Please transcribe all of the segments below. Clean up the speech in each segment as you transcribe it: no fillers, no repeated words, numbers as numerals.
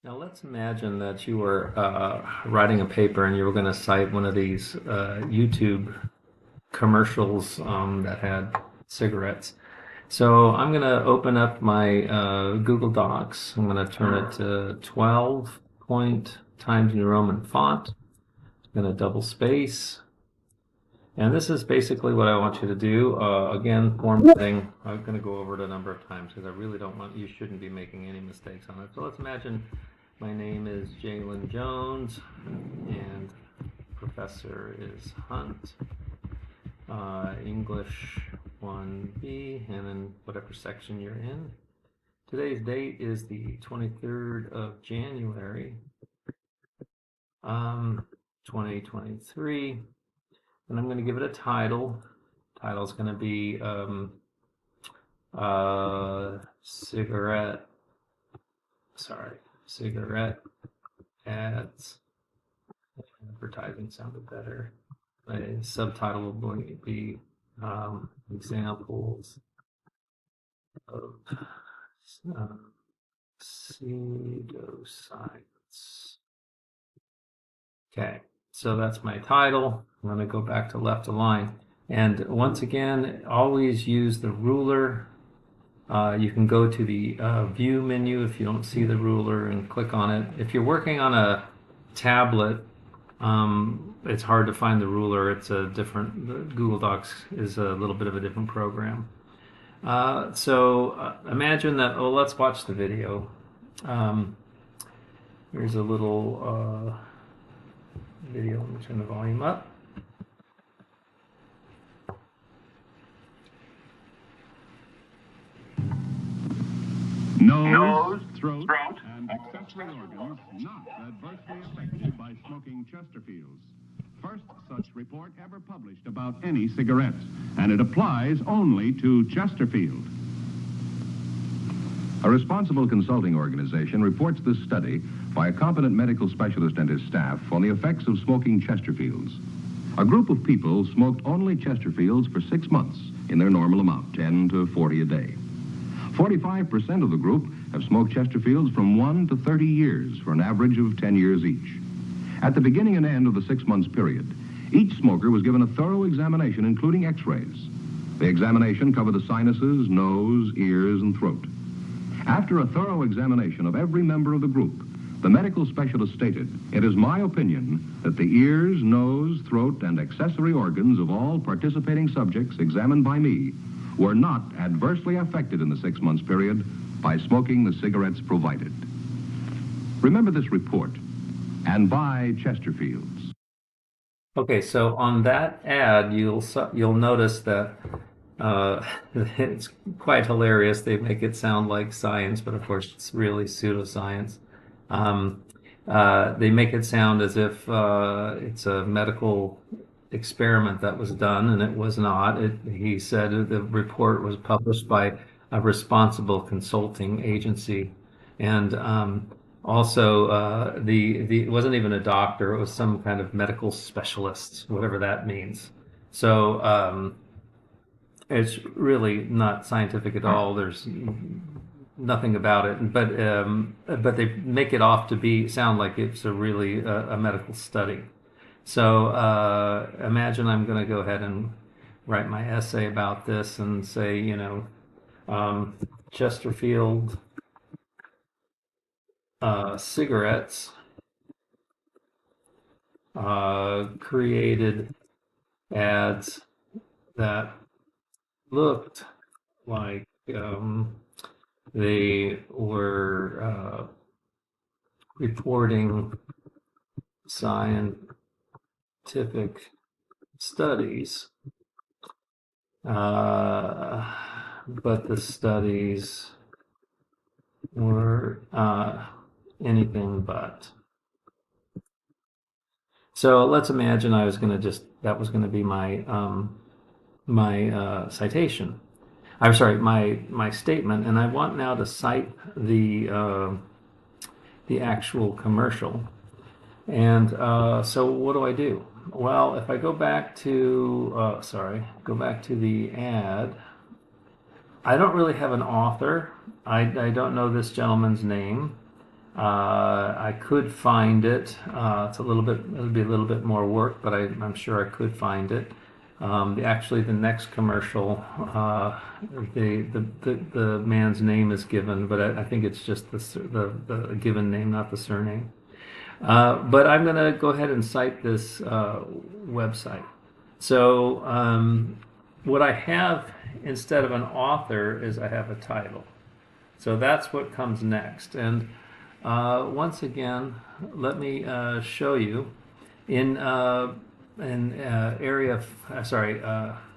Now let's imagine that you were writing a paper and you were going to cite one of these YouTube commercials that had cigarettes. So I'm going to open up my Google Docs. I'm going to turn it to 12 point Times New Roman font. I'm going to double space. And this is basically what I want you to do. Again, formatting. I'm going to go over it a number of times because I really don't want, you shouldn't be making any mistakes on it. So let's imagine my name is Jalen Jones and professor is Hunt. English 1B, and then whatever section you're in. Today's date is the 23rd of January, 2023. And I'm going to give it a title. Title is going to be cigarette ads. Advertising sounded better. My subtitle will going to be examples of pseudoscience. Okay, so that's my title. I'm going to go back to left align. And once again, always use the ruler. You can go to the view menu if you don't see the ruler and click on it. If you're working on a tablet, it's hard to find the ruler. It's a different, the Google Docs is a little bit of a different program. So imagine that, oh, let's watch the video. Here's a little video. Let me turn the volume up. Nose, throat, and accessory organs not adversely affected by smoking Chesterfields. First such report ever published about any cigarette, and it applies only to Chesterfield. A responsible consulting organization reports this study by a competent medical specialist and his staff on the effects of smoking Chesterfields. A group of people smoked only Chesterfields for 6 months in their normal amount, 10 to 40 a day. 45% of the group have smoked Chesterfields from 1 to 30 years for an average of 10 years each. At the beginning and end of the 6 months period, each smoker was given a thorough examination, including x-rays. The examination covered the sinuses, nose, ears, and throat. After a thorough examination of every member of the group, the medical specialist stated, "It is my opinion that the ears, nose, throat, and accessory organs of all participating subjects examined by me were not adversely affected in the 6 months period by smoking the cigarettes provided." Remember this report and buy Chesterfields. Okay, so on that ad, you'll notice that it's quite hilarious. They make it sound like science, but of course it's really pseudoscience. They make it sound as if it's a medical experiment that was done, and it was not. He said the report was published by a responsible consulting agency, and also it wasn't even a doctor. It was some kind of medical specialist, whatever that means. So it's really not scientific at all. There's nothing about it, but they make it off to sound like it's a medical study. So imagine I'm going to go ahead and write my essay about this and say, Chesterfield cigarettes created ads that looked like they were reporting scientific studies, but the studies were anything but. So let's imagine that was going to be my citation. I'm sorry, my statement, and I want now to cite the actual commercial. And so what do? Well, if I go back to the ad, I don't really have an author. I don't know this gentleman's name. I could find it. It's a little bit, it'll be a little bit more work, but I'm sure I could find it. Actually, the next commercial, the man's name is given, but I think it's just the given name, not the surname. But I'm going to go ahead and cite this website. So what I have instead of an author is I have a title. So that's what comes next. And once again, let me show you in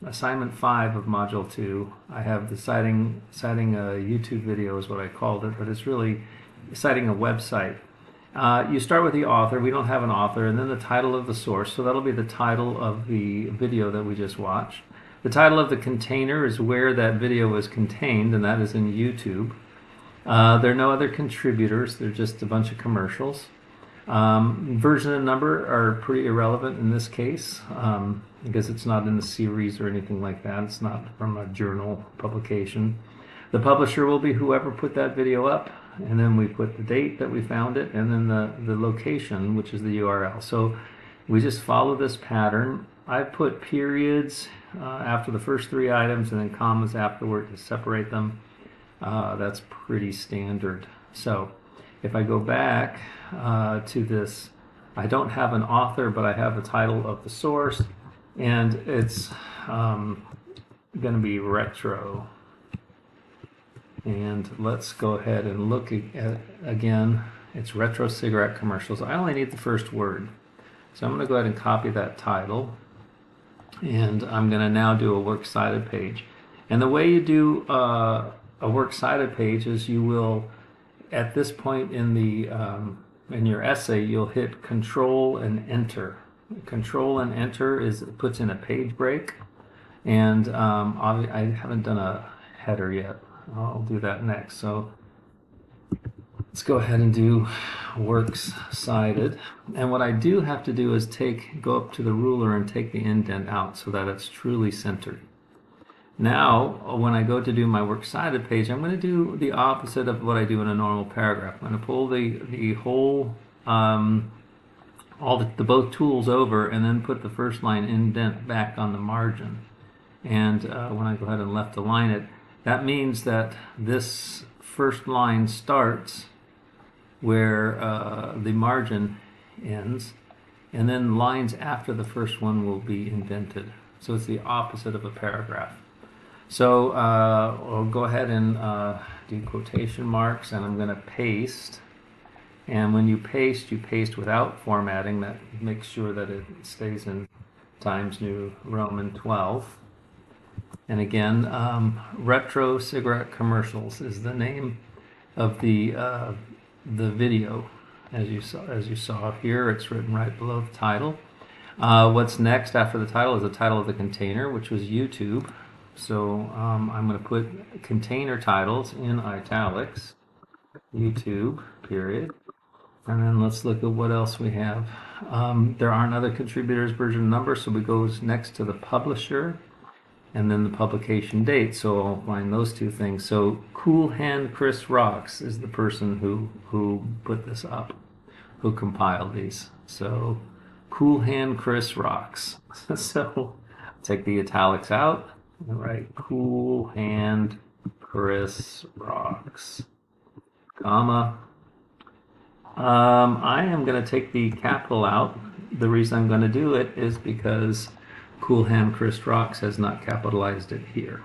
assignment 5 of module 2. I have the citing a YouTube video is what I called it, but it's really citing a website. You start with the author. We don't have an author, and then the title of the source. So that'll be the title of the video that we just watched. The title of the container is where that video is contained, and that is in YouTube. There are no other contributors. They're just a bunch of commercials. Version and number are pretty irrelevant in this case because it's not in the series or anything like that. It's not from a journal publication. The publisher will be whoever put that video up, and then we put the date that we found it, and then the location, which is the URL. So we just follow this pattern. I put periods after the first 3 items and then commas afterward to separate them. That's pretty standard. So if I go back to this, I don't have an author, but I have the title of the source, and it's going to be retro. And let's go ahead and look at again. It's retro cigarette commercials. I only need the first word. So I'm going to go ahead and copy that title. And I'm going to now do a works cited page. And the way you do a works cited page is you will, at this point in the in your essay, you'll hit Control and Enter. Control and Enter puts in a page break. And I haven't done a header yet. I'll do that next. So let's go ahead and do works cited. And what I do have to do is go up to the ruler and take the indent out so that it's truly centered. Now, when I go to do my works cited page, I'm going to do the opposite of what I do in a normal paragraph. I'm going to pull the whole, both tools over and then put the first line indent back on the margin. And when I go ahead and left align it, that means that this first line starts where the margin ends, and then lines after the first one will be indented. So it's the opposite of a paragraph. So I'll go ahead and do quotation marks, and I'm going to paste. And when you paste without formatting. That makes sure that it stays in Times New Roman 12. And again, retro cigarette commercials is the name of the video. As you saw here, it's written right below the title. What's next after the title is the title of the container, which was YouTube. So I'm going to put container titles in italics, YouTube, period. And then let's look at what else we have. There aren't other contributors, version number, so we go next to the publisher and then the publication date. So I'll find those two things. So Cool Hand Chris Rocks is the person who put this up, who compiled these. So Cool Hand Chris Rocks. So take the italics out and write Cool Hand Chris Rocks, comma. I am going to take the capital out. The reason I'm going to do it is because Cool Hand Chris Rocks has not capitalized it here.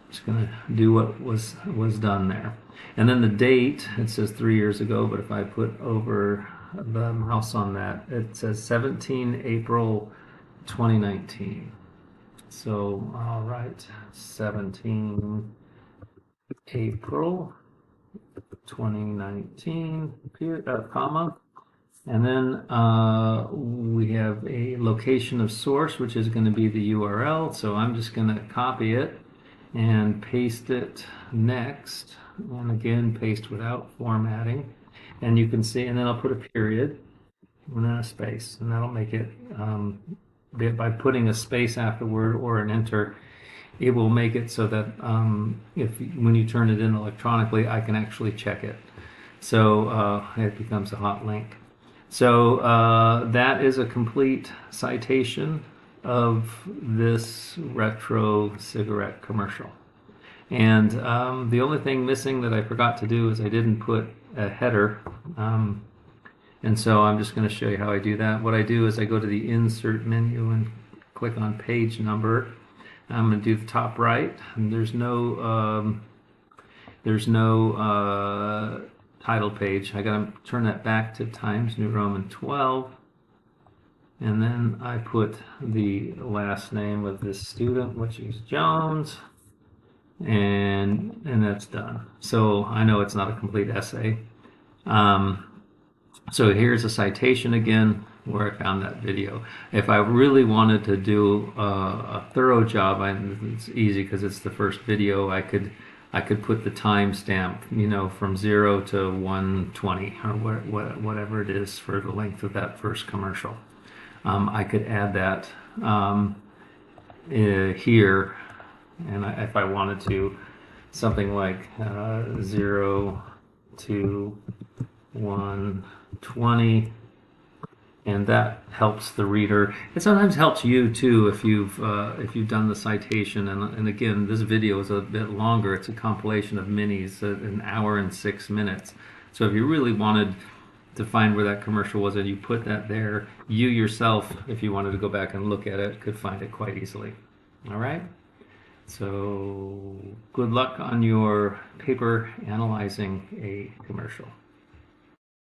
I'm just going to do what was done there. And then the date, it says 3 years ago, but if I put over the mouse on that, it says 17 April 2019. So, all right, 17 April 2019, period, comma. And then we have a location of source, which is going to be the URL. So I'm just going to copy it and paste it next. And again, paste without formatting. And you can see, and then I'll put a period and then a space. And that'll make it, by putting a space afterward or an enter, it will make it so that when you turn it in electronically, I can actually check it. So it becomes a hot link. So that is a complete citation of this retro cigarette commercial. And the only thing missing that I forgot to do is I didn't put a header. And so I'm just going to show you how I do that. What I do is I go to the insert menu and click on page number. I'm going to do the top right, and there's no title page. I got to turn that back to Times New Roman 12, and then I put the last name of this student, which is Jones, and that's done. So I know it's not a complete essay. So here's a citation again where I found that video. If I really wanted to do a thorough job, it's easy because it's the first video. I could put the timestamp, from 0 to 120 or whatever it is for the length of that first commercial. I could add that here, and if I wanted to, something like 0 to 120, and that helps the reader. It sometimes helps you too if you've done the citation. And again, this video is a bit longer. It's a compilation of minis, an hour and 6 minutes. So if you really wanted to find where that commercial was and you put that there, you yourself, if you wanted to go back and look at it, could find it quite easily. All right. So good luck on your paper analyzing a commercial.